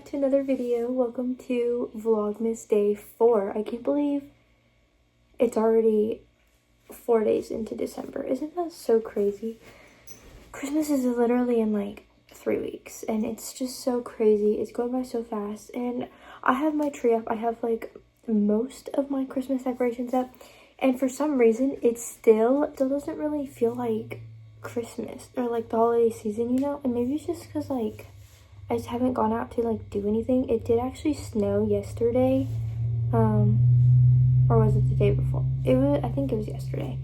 to another video. Welcome to Vlogmas day 4. I can't believe it's already 4 days into December. Isn't that so crazy? Christmas is literally in like 3 weeks and it's just so crazy. It's going by so fast and I have my tree up. I have like most of my Christmas decorations up and for some reason it still doesn't really feel like Christmas or like the holiday season, you know? And maybe it's just because like I just haven't gone out to like do anything. It did actually snow yesterday, or was it the day before? I think it was yesterday,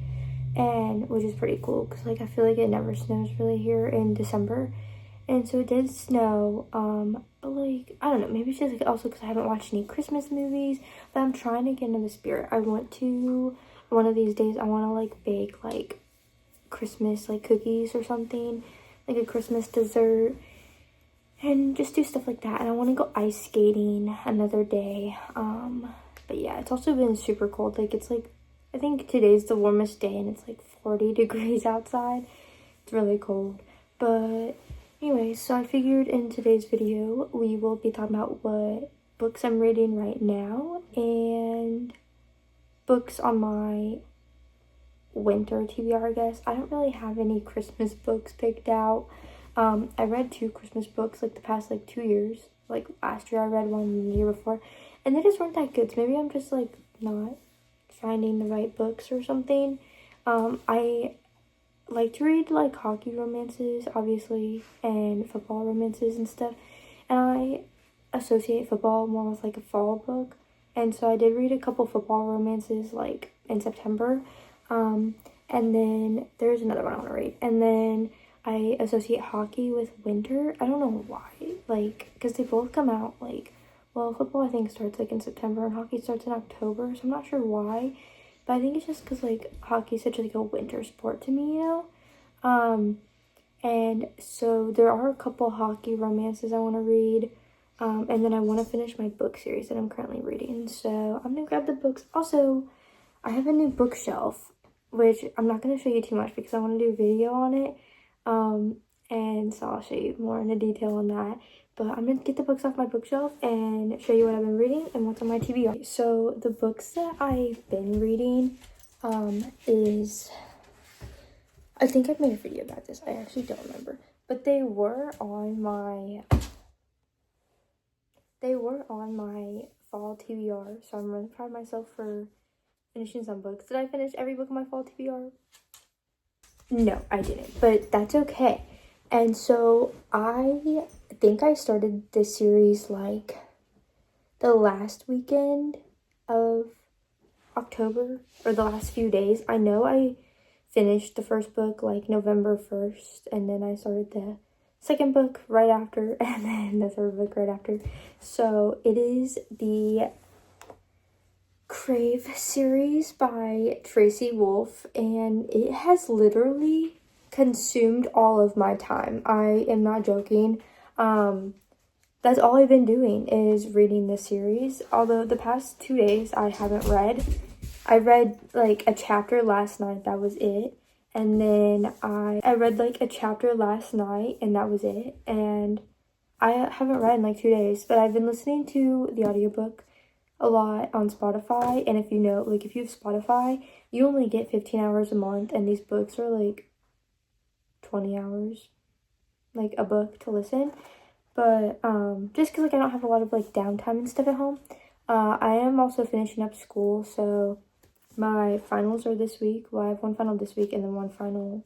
and which is pretty cool because like I feel like it never snows really here in December, and so it did snow. But like I don't know, maybe it's just like also because I haven't watched any Christmas movies. But I'm trying to get into the spirit. I want to one of these days. I want to like bake like Christmas like cookies or something, like a Christmas dessert. And just do stuff like that. And I want to go ice skating another day. But yeah, it's also been super cold. Like it's like, I think today's the warmest day and it's like 40 degrees outside. It's really cold. But anyway, so I figured in today's video, we will be talking about what books I'm reading right now and books on my winter TBR, I guess. I don't really have any Christmas books picked out. I read 2 Christmas books like the past like 2 years. Like last year I read one and the year before, and they just weren't that good. So maybe I'm just like not finding the right books or something. I like to read like hockey romances, obviously, and football romances and stuff. And I associate football more with like a fall book. And so I did read a couple football romances like in September. And then there's another one I want to read. And then I associate hockey with winter. I don't know why, like, because they both come out, like, well, football I think starts, like, in September, and hockey starts in October, so I'm not sure why, but I think it's just because, like, hockey is such, like, a winter sport to me, you know, and so there are a couple hockey romances I want to read, and then I want to finish my book series that I'm currently reading, so I'm going to grab the books. Also, I have a new bookshelf, which I'm not going to show you too much because I want to do a video on it. And so I'll show you more in the detail on that, but I'm gonna get the books off my bookshelf and show you what I've been reading and what's on my TBR. So the books that I've been reading, is, I think I've made a video about this, I actually don't remember, but they were on my fall TBR, so I'm really proud of myself for finishing some books. Did I finish every book on my fall TBR? No, I didn't, but that's okay. And so I think I started this series like the last weekend of October or the last few days. I know I finished the first book like November 1st and then I started the second book right after and then the third book right after. So it is the Crave series by Tracy Wolff, and it has literally consumed all of my time. I am not joking. That's all I've been doing is reading this series, although the past 2 days I haven't read. I read like a chapter last night, that was it, and then I read like a chapter last night and that was it, and I haven't read in like 2 days, but I've been listening to the audiobook a lot on Spotify, and if you know, like if you have Spotify, you only get 15 hours a month, and these books are like 20 hours, like a book to listen. But just because like I don't have a lot of like downtime and stuff at home. I am also finishing up school, so my finals are this week. Well, I have one final this week and then one final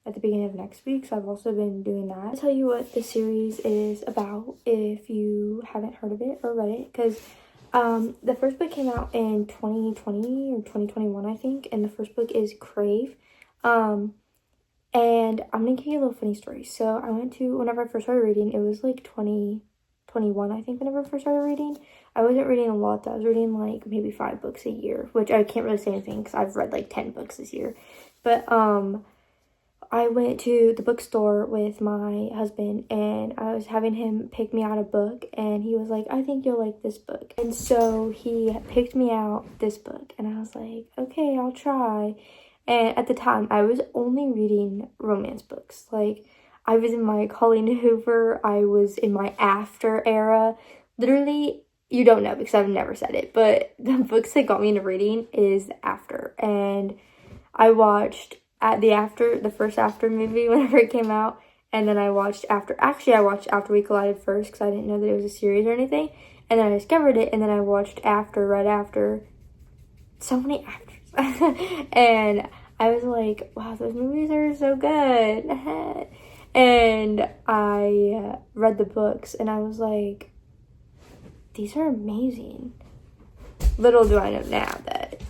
at the beginning of next week, so I've also been doing that. I'll tell you what the series is about if you haven't heard of it or read it, because the first book came out in 2020 or 2021, I think, and the first book is Crave. And I'm gonna give you a little funny story. So I went to, whenever I first started reading, it was like 2021, I think, whenever I first started reading. I wasn't reading a lot though. I was reading like maybe 5 books a year, which I can't really say anything because I've read like 10 books this year. But I went to the bookstore with my husband and I was having him pick me out a book, and he was like, I think you'll like this book. And so he picked me out this book and I was like, okay, I'll try. And at the time I was only reading romance books. Like I was in my Colleen Hoover, I was in my after era. literally, you don't know because I've never said it, but the books that got me into reading is After. And I watched the first After movie whenever it came out. And then I watched After. Actually, I watched After We Collided first because I didn't know that it was a series or anything. And then I discovered it, and then I watched After right after. So many Afters. And I was like, wow, those movies are so good. And I read the books, and I was like, these are amazing. Little do I know now that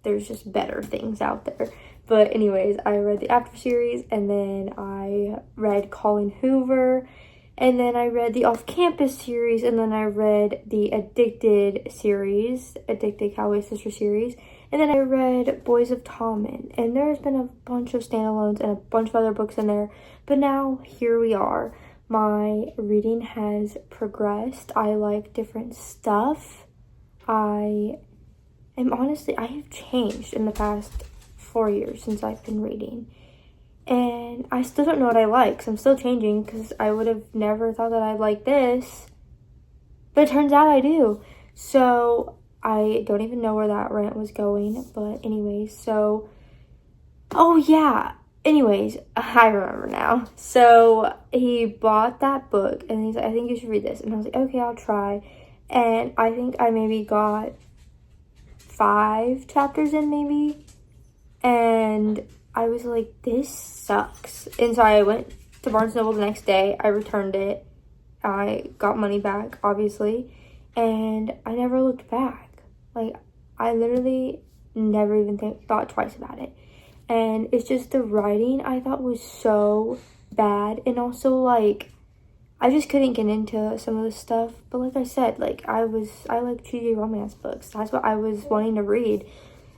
there's just better things out there. But anyways, I read the After series, and then I read Colin Hoover, and then I read the Off Campus series, and then I read the Addicted series, Addicted Cowboy Sister series, and then I read Boys of Tommen. And there's been a bunch of standalones and a bunch of other books in there, but now here we are. My reading has progressed. I like different stuff. I have changed in the past 4 years since I've been reading. And I still don't know what I like, so I'm still changing because I would have never thought that I'd like this. But it turns out I do. So I don't even know where that rant was going. But anyways, so... Oh yeah. Anyways, I remember now. So he bought that book and he's like, I think you should read this. And I was like, okay, I'll try. And I think I maybe got 5 chapters in maybe. And I was like, this sucks. And so I went to Barnes & Noble the next day. I returned it. I got money back, obviously. And I never looked back. Like, I literally never even thought twice about it. And it's just the writing I thought was so bad. And also, like, I just couldn't get into some of the stuff. But like I said, like, I like cheesy romance books. That's what I was wanting to read.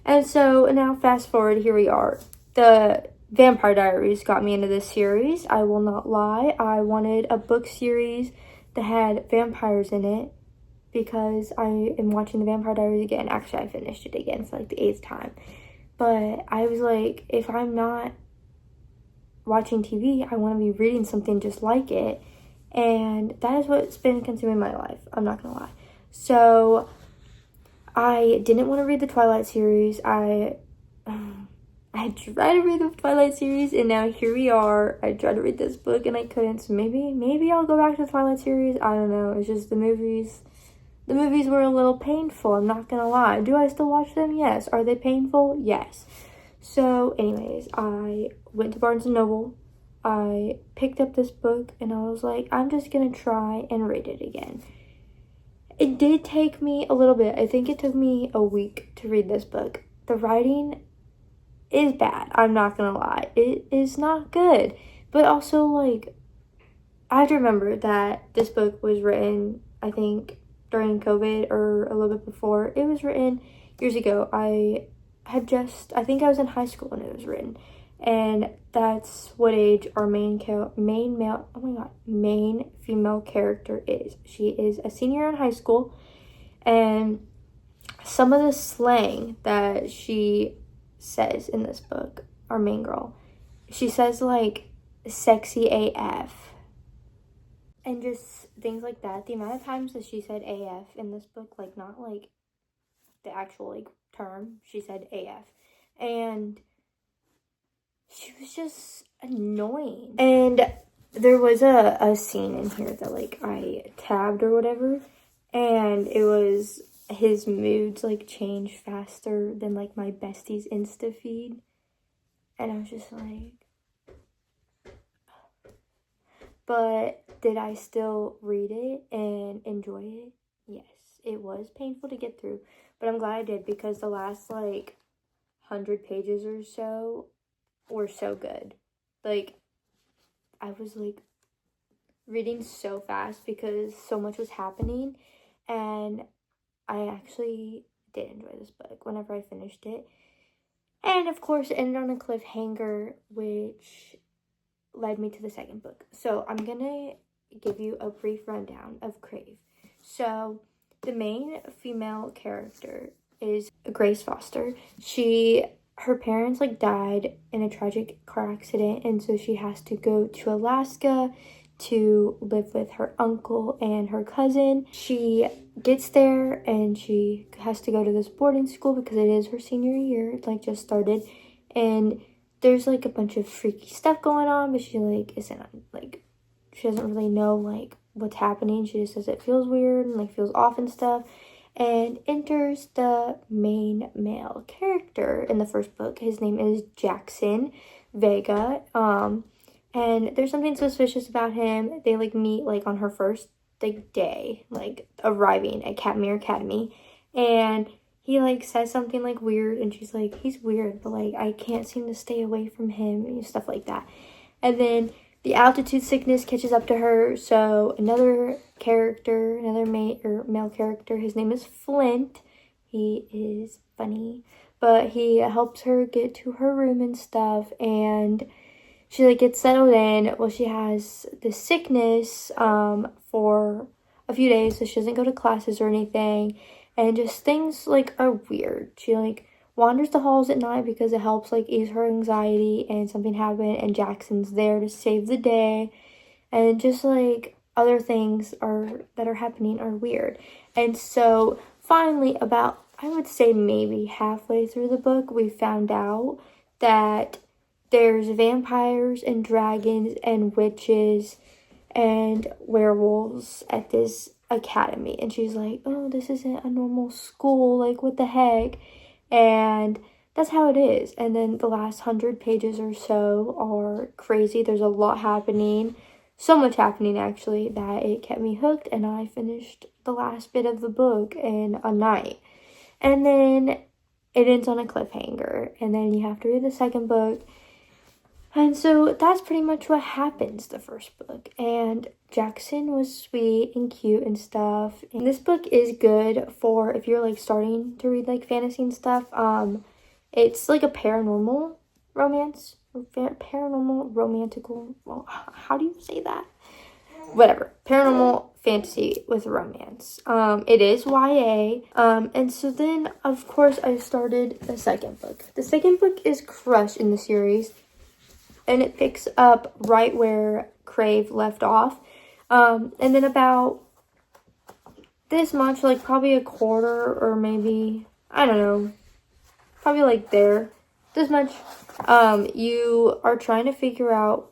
And so now fast forward, here we are. The Vampire Diaries got me into this series. I will not lie. I wanted a book series that had vampires in it because I am watching the Vampire Diaries again. Actually, I finished it again for like the 8th time. But I was like, if I'm not watching TV, I want to be reading something just like it. And that is what's been consuming my life. I'm not going to lie. So I didn't want to read the Twilight series. I tried to read the Twilight series, and now here we are. I tried to read this book, and I couldn't. So maybe I'll go back to the Twilight series. I don't know. It's just the movies. The movies were a little painful. I'm not gonna lie. Do I still watch them? Yes. Are they painful? Yes. So, anyways, I went to Barnes & Noble. I picked up this book, and I was like, I'm just gonna try and read it again. It did take me a little bit. I think it took me a week to read this book. The writing is bad. I'm not gonna lie. It is not good. But also, like, I have to remember that this book was written, I think, during COVID or a little bit before. It was written years ago. I think I was in high school when it was written. And that's what age our main female character is. She is a senior in high school, and some of the slang that she says in this book, our main girl, she says like sexy AF and just things like that. The amount of times that she said AF in this book, like not like the actual like term, she said AF, and she was just annoying. And there was a scene in here that like I tabbed or whatever, and it was his moods like change faster than like my bestie's Insta feed, and I was just like, but did I still read it and enjoy it? Yes. It was painful to get through, but I'm glad I did because the last like 100 pages or so were so good. Like, I was like reading so fast because so much was happening, and I actually did enjoy this book whenever I finished it. And of course, it ended on a cliffhanger, which led me to the second book. So I'm gonna give you a brief rundown of Crave. So the main female character is Grace Foster. Her parents like died in a tragic car accident, and so she has to go to Alaska to live with her uncle and her cousin. She gets there and she has to go to this boarding school because it is her senior year. It like just started, and there's like a bunch of freaky stuff going on, but she like isn't like, she doesn't really know like what's happening. She just says it feels weird and like feels off and stuff, and enters the main male character in the first book. His name is Jackson Vega. And there's something suspicious about him. They like meet like on her first like day, like arriving at Catmere Academy, and he like says something like weird, and she's like, he's weird, but like I can't seem to stay away from him and stuff like that. And then the altitude sickness catches up to her, so another character, another male character, his name is Flint. He is funny, but he helps her get to her room and stuff, and she like gets settled in. Well, she has this sickness for a few days, so she doesn't go to classes or anything, and just things like are weird. She like wanders the halls at night because it helps like ease her anxiety, and something happened and Jackson's there to save the day, and just like other things that are happening are weird. And so finally, about I would say maybe halfway through the book, we found out that there's vampires and dragons and witches and werewolves at this academy. And she's like, oh, this isn't a normal school. Like, what the heck? And that's how it is. And then the last 100 pages or so are crazy. There's a lot happening. So much happening, actually, that it kept me hooked. And I finished the last bit of the book in a night. And then it ends on a cliffhanger. And then you have to read the second book. And so that's pretty much what happens the first book. And Jackson was sweet and cute and stuff. And this book is good for if you're like starting to read like fantasy and stuff. It's like a paranormal romance. Paranormal romantical. Well, how do you say that? Whatever. Paranormal fantasy with romance. It is YA. And so then of course I started the second book. The second book is Crush in the series. And it picks up right where Crave left off. And then about this much, like probably a quarter or maybe, I don't know, probably like there, this much, you are trying to figure out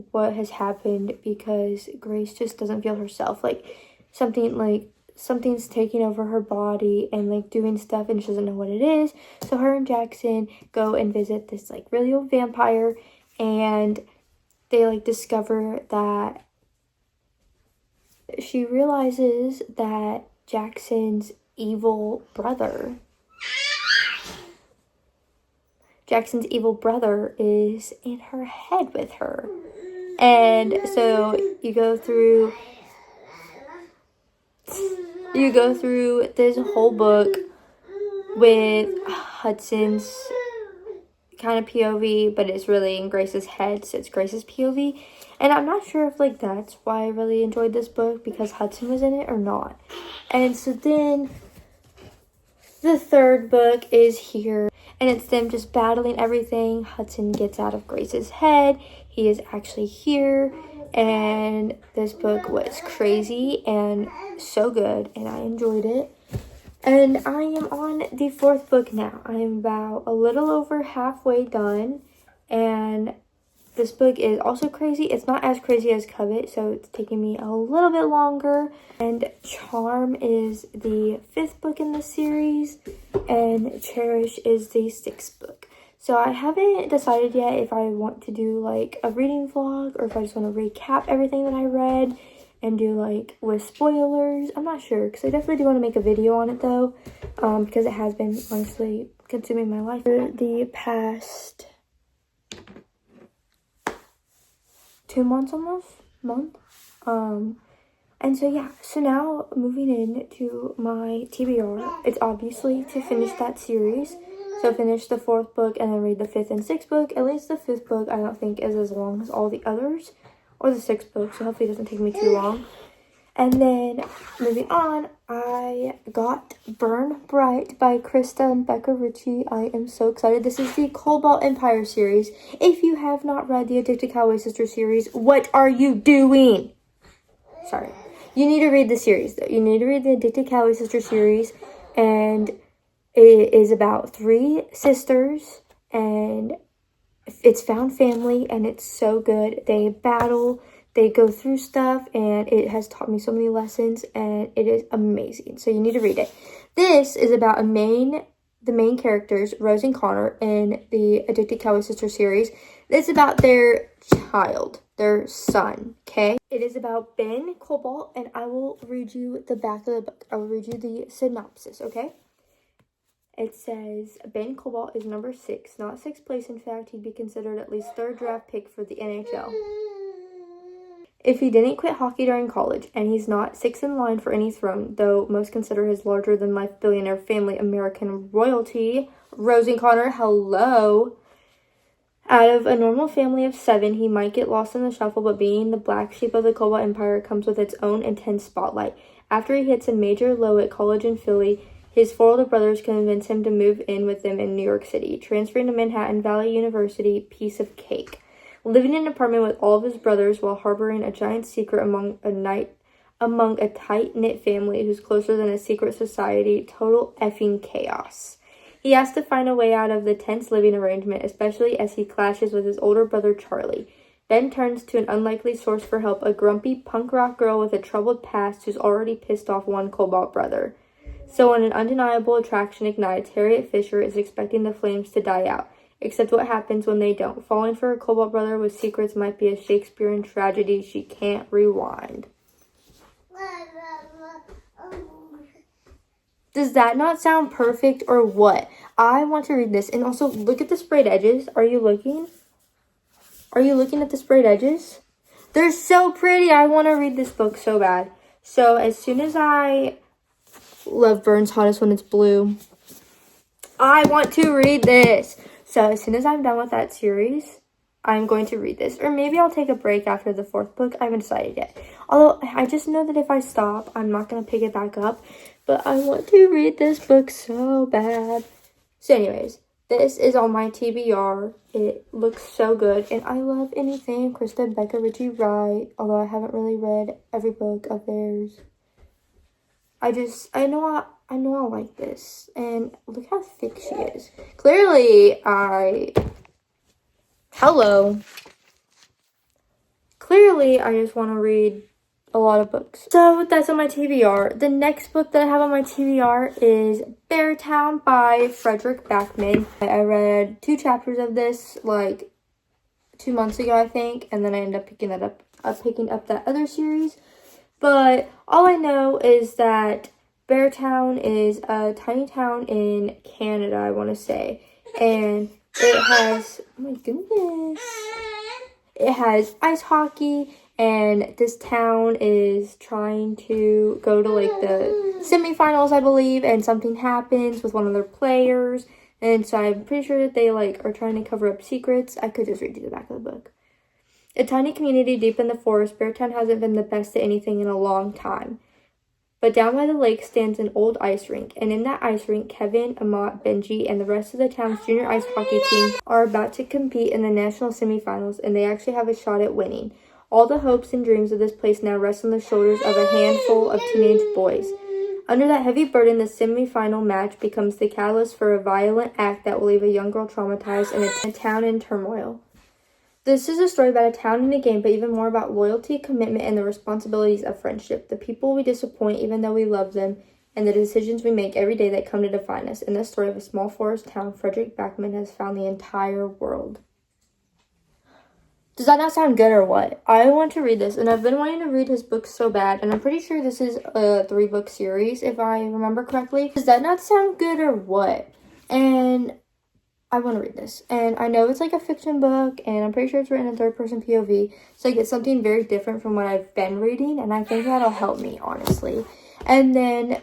what has happened because Grace just doesn't feel herself. Like something's taking over her body and like doing stuff and she doesn't know what it is. So her and Jackson go and visit this like really old vampire. And they like discover that she realizes that Jackson's evil brother is in her head with her. And so you go through this whole book with Hudson's kind of POV, but it's really in Grace's head, so it's Grace's POV. And I'm not sure if like that's why I really enjoyed this book, because Hudson was in it or not. And so then the third book is here, and it's them just battling everything. Hudson gets out of Grace's head. He is actually here, and this book was crazy and so good, and I enjoyed it. And I am on the fourth book now. I am about a little over halfway done. And this book is also crazy. It's not as crazy as Covet, so it's taking me a little bit longer. And Charm is the fifth book in the series. And Cherish is the sixth book. So I haven't decided yet if I want to do like a reading vlog or if I just want to recap everything that I read and do like with spoilers. I'm not sure, because I definitely do want to make a video on it though, because it has been honestly consuming my life for the past 2 months, almost month. And so yeah, so now moving into my TBR, it's obviously to finish that series. So finish the fourth book and then read the fifth and sixth book. At least the fifth book I don't think is as long as all the others, or the sixth book, so hopefully it doesn't take me too long. And then moving on, I got Burn Bright by Krista and Becca Ritchie. I am so excited. This is the Cobalt Empire series. If you have not read the Addicted Cowboy Sister series, what are you doing? Sorry. You need to read the series, though. You need to read the Addicted Cowboy Sister series. And it is about 3 sisters. And it's found family. And it's so good. They battle. They go through stuff, and it has taught me so many lessons, and it is amazing. So you need to read it. This is about the main characters, Rose and Connor, in the Addicted Cowboy Sister series. It's about their child, their son, okay? It is about Ben Cobalt, and I will read you the back of the book. I will read you the synopsis, okay? It says, Ben Cobalt is number 6, not 6th place. In fact, he'd be considered at least 3rd draft pick for the NHL. If he didn't quit hockey during college, and he's not 6th in line for any throne, though most consider his larger-than-life billionaire family American royalty, Rose and Connor, hello. Out of a normal family of 7, he might get lost in the shuffle, but being the black sheep of the Cobalt Empire comes with its own intense spotlight. After he hits a major low at college in Philly, his 4 older brothers convince him to move in with them in New York City. Transferring to Manhattan Valley University, piece of cake. Living in an apartment with all of his brothers while harboring a giant secret among a tight-knit family who's closer than a secret society, total effing chaos. He has to find a way out of the tense living arrangement, especially as he clashes with his older brother Charlie. Ben turns to an unlikely source for help, a grumpy punk rock girl with a troubled past who's already pissed off one Cobalt brother. So when an undeniable attraction ignites, Harriet Fisher is expecting the flames to die out. Except what happens when they don't. Falling for a Cobalt brother with secrets might be a Shakespearean tragedy she can't rewind. Does that not sound perfect or what? I want to read this. And also, look at the sprayed edges. Are you looking? Are you looking at the sprayed edges? They're so pretty. I want to read this book so bad. So as soon as I love Burns Hottest When It's Blue, I want to read this. So as soon as I'm done with that series, I'm going to read this. Or maybe I'll take a break after the 4th book. I haven't decided yet. Although, I just know that if I stop, I'm not going to pick it back up. But I want to read this book so bad. So anyways, this is on my TBR. It looks so good. And I love anything Krista and Becca Ritchie write. Although I haven't really read every book of theirs. I know I like this. And look how thick she is. Clearly, I just want to read a lot of books. So that's on my TBR. The next book that I have on my TBR is Beartown by Frederick Backman. I read 2 chapters of this like 2 months ago, I think. And then I ended up picking up that other series. But all I know is that Beartown is a tiny town in Canada, I want to say. And it has, oh my goodness, it has ice hockey. And this town is trying to go to like the semifinals, I believe. And something happens with one of their players. And so I'm pretty sure that they like are trying to cover up secrets. I could just read you the back of the book. A tiny community deep in the forest, Beartown hasn't been the best at anything in a long time. But down by the lake stands an old ice rink, and in that ice rink, Kevin, Amat, Benji, and the rest of the town's junior ice hockey team are about to compete in the national semifinals, and they actually have a shot at winning. All the hopes and dreams of this place now rest on the shoulders of a handful of teenage boys. Under that heavy burden, the semifinal match becomes the catalyst for a violent act that will leave a young girl traumatized and a town in turmoil. This is a story about a town in a game, but even more about loyalty, commitment, and the responsibilities of friendship. The people we disappoint even though we love them, and the decisions we make every day that come to define us. In the story of a small forest town, Frederick Backman has found the entire world. Does that not sound good or what? I want to read this, and I've been wanting to read his books so bad, and I'm pretty sure this is a 3-book series, if I remember correctly. Does that not sound good or what? And I want to read this. And I know it's like a fiction book, and I'm pretty sure it's written in 3rd-person POV. So I get something very different from what I've been reading, and I think that'll help me, honestly. And then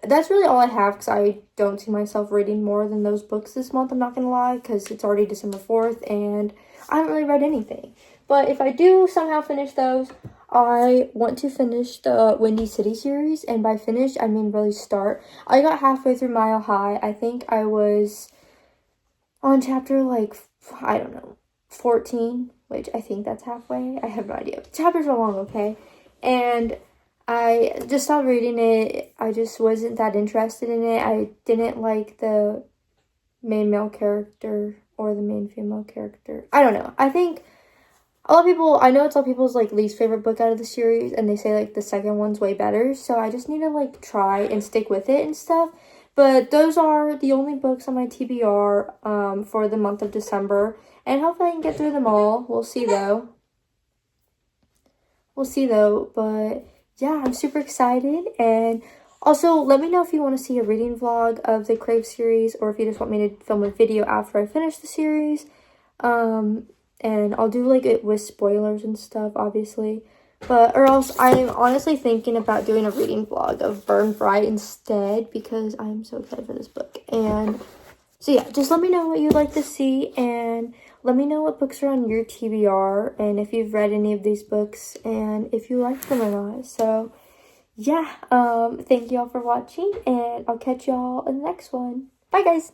that's really all I have, because I don't see myself reading more than those books this month, I'm not going to lie, because it's already December 4th, and I haven't really read anything. But if I do somehow finish those, I want to finish the Windy City series, and by finish, I mean really start. I got halfway through Mile High. I think I was on chapter, like, I don't know, 14, which I think that's halfway. I have no idea. Chapters are long, okay? And I just stopped reading it. I just wasn't that interested in it. I didn't like the main male character or the main female character. I don't know. I think a lot of people, I know it's a lot of people's, like, least favorite book out of the series, and they say, like, the second one's way better, so I just need to, like, try and stick with it and stuff. But those are the only books on my TBR for the month of December, and hopefully I can get through them all. We'll see, though. But yeah, I'm super excited. And also, let me know if you want to see a reading vlog of the Crave series, or if you just want me to film a video after I finish the series. And I'll do, like, it with spoilers and stuff, obviously. Or else I'm honestly thinking about doing a reading vlog of Burn Bright instead, because I'm so excited for this book. And so yeah, just let me know what you'd like to see, and let me know what books are on your TBR, and if you've read any of these books, and if you like them or not. So yeah, thank y'all for watching, and I'll catch y'all in the next one. Bye, guys!